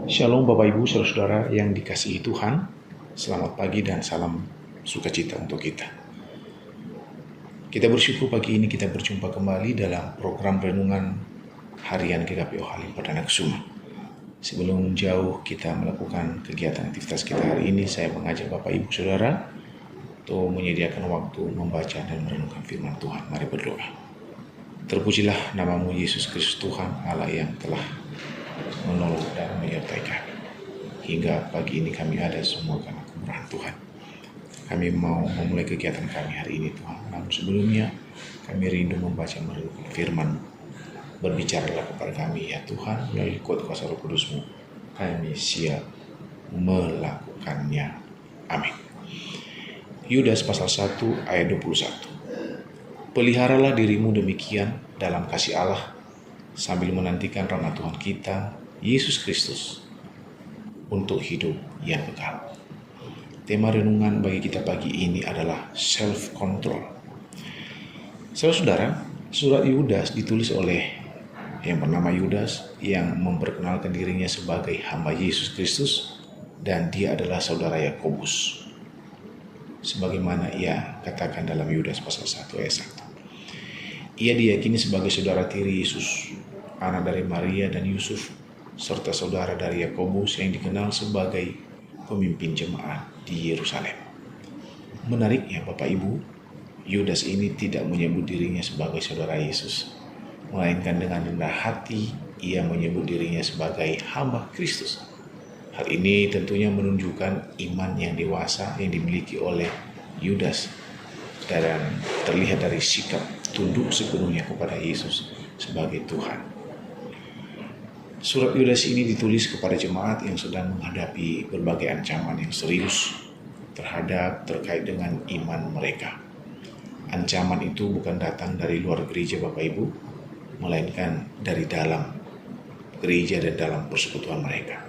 Shalom Bapak Ibu Saudara-saudara yang dikasihi Tuhan. Selamat pagi dan salam sukacita untuk kita. Kita bersyukur pagi ini kita berjumpa kembali dalam program renungan harian GKPO Halim Perdana Kusuma. Sebelum jauh kita melakukan kegiatan aktivitas kita hari ini, saya mengajak Bapak Ibu Saudara untuk menyediakan waktu membaca dan merenungkan firman Tuhan. Mari berdoa. Terpujilah namamu Yesus Kristus Tuhan Allah yang telah menolong dan menyertai kami. Hingga pagi ini kami ada semua karena kemurahan Tuhan. Kami mau memulai kegiatan kami hari ini Tuhan. Namun sebelumnya kami rindu membaca merenungkan firman. Berbicaralah kepada kami ya Tuhan melalui kuat kuasa Roh Kudus-Mu. Kami siap melakukannya. Amin. Yudas pasal 1 ayat 21. Peliharalah dirimu demikian dalam kasih Allah sambil menantikan rahmat Tuhan kita, Yesus Kristus, untuk hidup yang kekal. Tema renungan bagi kita pagi ini adalah self-control. Saudara, surat Yudas ditulis oleh yang bernama Yudas yang memperkenalkan dirinya sebagai hamba Yesus Kristus dan dia adalah saudara Yakobus. Sebagaimana ia katakan dalam Yudas pasal 1 ayat 1. Ia diyakini sebagai saudara tiri Yesus, anak dari Maria dan Yusuf, serta saudara dari Yakobus yang dikenal sebagai pemimpin jemaat di Yerusalem. Menariknya Bapak Ibu, Yudas ini tidak menyebut dirinya sebagai saudara Yesus, melainkan dengan rendah hati ia menyebut dirinya sebagai hamba Kristus. Hal ini tentunya menunjukkan iman yang dewasa yang dimiliki oleh Yudas dan terlihat dari sikap tunduk sepenuhnya kepada Yesus sebagai Tuhan. Surat Yudas ini ditulis kepada jemaat yang sedang menghadapi berbagai ancaman yang serius terkait dengan iman mereka. Ancaman itu bukan datang dari luar gereja Bapak Ibu, melainkan dari dalam gereja dan dalam persekutuan mereka.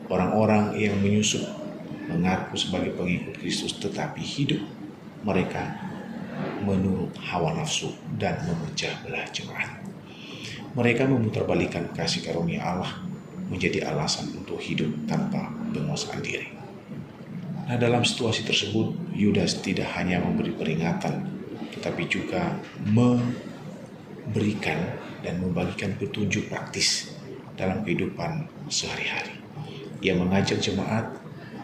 Orang-orang yang menyusup mengaku sebagai pengikut Kristus tetapi hidup mereka menurut hawa nafsu dan memecah belah jemaat. Mereka memutarbalikkan kasih karunia Allah menjadi alasan untuk hidup tanpa penguasaan diri. Nah, dalam situasi tersebut, Yudas tidak hanya memberi peringatan, tetapi juga memberikan dan membagikan petunjuk praktis dalam kehidupan sehari-hari. Ia mengajak jemaat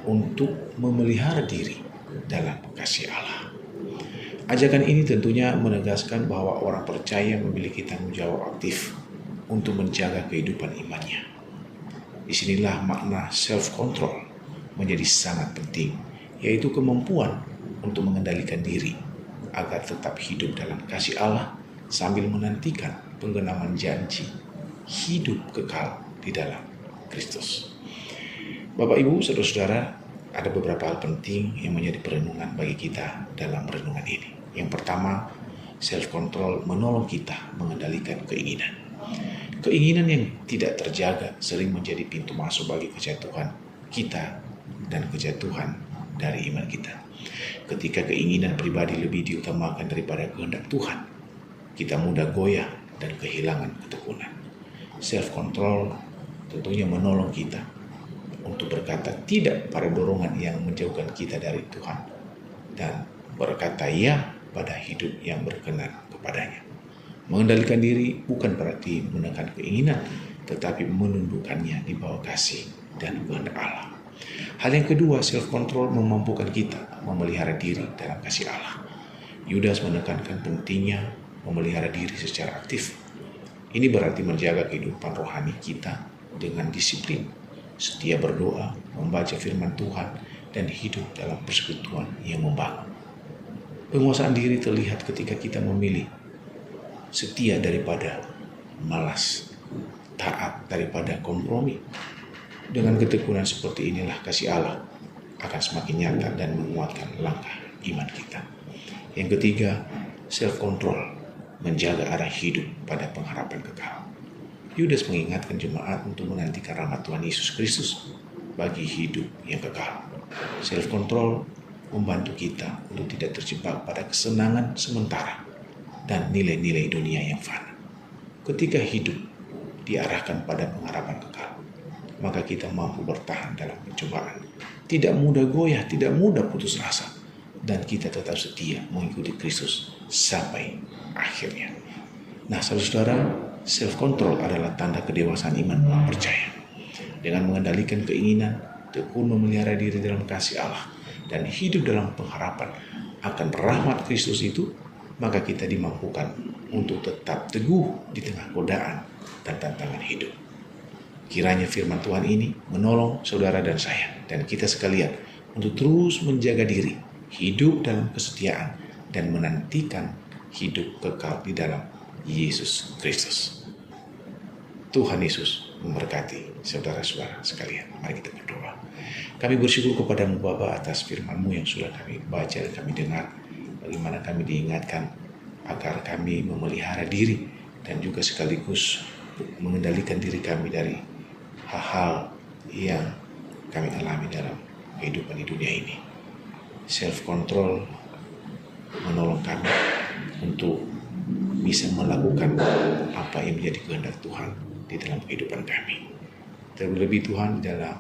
untuk memelihara diri dalam kasih Allah. Ajakan ini tentunya menegaskan bahwa orang percaya memiliki tanggung jawab aktif untuk menjaga kehidupan imannya. Disinilah makna self-control menjadi sangat penting, yaitu kemampuan untuk mengendalikan diri agar tetap hidup dalam kasih Allah sambil menantikan penggenaman janji hidup kekal di dalam Kristus. Bapak Ibu, saudara-saudara, ada beberapa hal penting yang menjadi perenungan bagi kita dalam renungan ini. Yang pertama, self-control menolong kita mengendalikan keinginan. Keinginan yang tidak terjaga sering menjadi pintu masuk bagi kejatuhan kita dan kejatuhan dari iman kita. Ketika keinginan pribadi lebih diutamakan daripada kehendak Tuhan, kita mudah goyah dan kehilangan ketekunan. Self-control tentunya menolong kita untuk berkata tidak pada dorongan yang menjauhkan kita dari Tuhan dan berkata ya pada hidup yang berkenan kepadanya. Mengendalikan diri bukan berarti menekan keinginan, tetapi menundukkannya di bawah kasih dan kehendak Allah. Hal yang kedua, self-control memampukan kita memelihara diri dalam kasih Allah. Yudas menekankan pentingnya memelihara diri secara aktif. Ini berarti menjaga kehidupan rohani kita dengan disiplin, setia berdoa, membaca firman Tuhan, dan hidup dalam persekutuan yang membangun. Penguasaan diri terlihat ketika kita memilih setia daripada malas, taat daripada kompromi. Dengan ketekunan seperti inilah kasih Allah akan semakin nyata dan menguatkan langkah iman kita. Yang ketiga, self-control menjaga arah hidup pada pengharapan kekal. Yudas mengingatkan jemaat untuk menantikan rahmat Tuhan Yesus Kristus bagi hidup yang kekal. Self-control membantu kita untuk tidak terjebak pada kesenangan sementara dan nilai-nilai dunia yang fana. Ketika hidup diarahkan pada pengharapan kekal, maka kita mampu bertahan dalam pencobaan. Tidak mudah goyah, tidak mudah putus asa, dan kita tetap setia mengikuti Kristus sampai akhirnya. Nah, saudara-saudara, self-control adalah tanda kedewasaan iman orang percaya. Dengan mengendalikan keinginan, tekun memelihara diri dalam kasih Allah, dan hidup dalam pengharapan akan rahmat Kristus itu, maka kita dimampukan untuk tetap teguh di tengah godaan dan tantangan hidup. Kiranya firman Tuhan ini menolong saudara dan saya, dan kita sekalian untuk terus menjaga diri, hidup dalam kesetiaan, dan menantikan hidup kekal di dalam Yesus Kristus. Tuhan Yesus memberkati saudara-saudara sekalian. Mari kita berdoa. Kami bersyukur kepadamu Bapa atas firman-Mu yang sudah kami baca dan kami dengar. Bagaimana kami diingatkan agar kami memelihara diri dan juga sekaligus mengendalikan diri kami dari hal-hal yang kami alami dalam kehidupan di dunia ini. Self-control menolong kami untuk bisa melakukan apa yang menjadi kehendak Tuhan di dalam kehidupan kami. Terlebih Tuhan dalam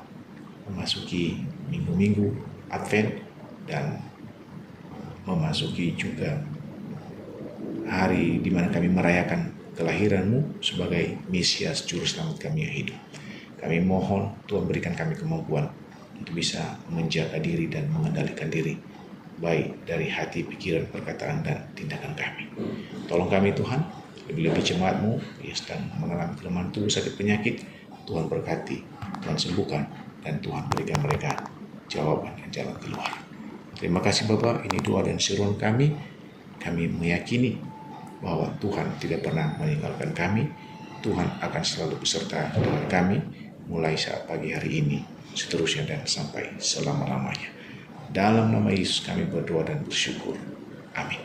memasuki minggu-minggu Advent dan memasuki juga hari di mana kami merayakan kelahiran-Mu sebagai Mesias Juru Selamat kami yang hidup. Kami mohon Tuhan berikan kami kemampuan untuk bisa menjaga diri dan mengendalikan diri, baik dari hati, pikiran, perkataan, dan tindakan kami. Tolong kami Tuhan, lebih-lebih jemaat-Mu yang sedang mengalami kelemahan tubuh, sakit, penyakit. Tuhan berkati, Tuhan sembuhkan, dan Tuhan berikan mereka jawaban dan jalan keluar. Terima kasih Bapak, ini doa dan seruan kami. Kami meyakini bahwa Tuhan tidak pernah meninggalkan kami. Tuhan akan selalu beserta dengan kami, mulai saat pagi hari ini, seterusnya dan sampai selama-lamanya. Dalam nama Yesus kami berdoa dan bersyukur. Amin.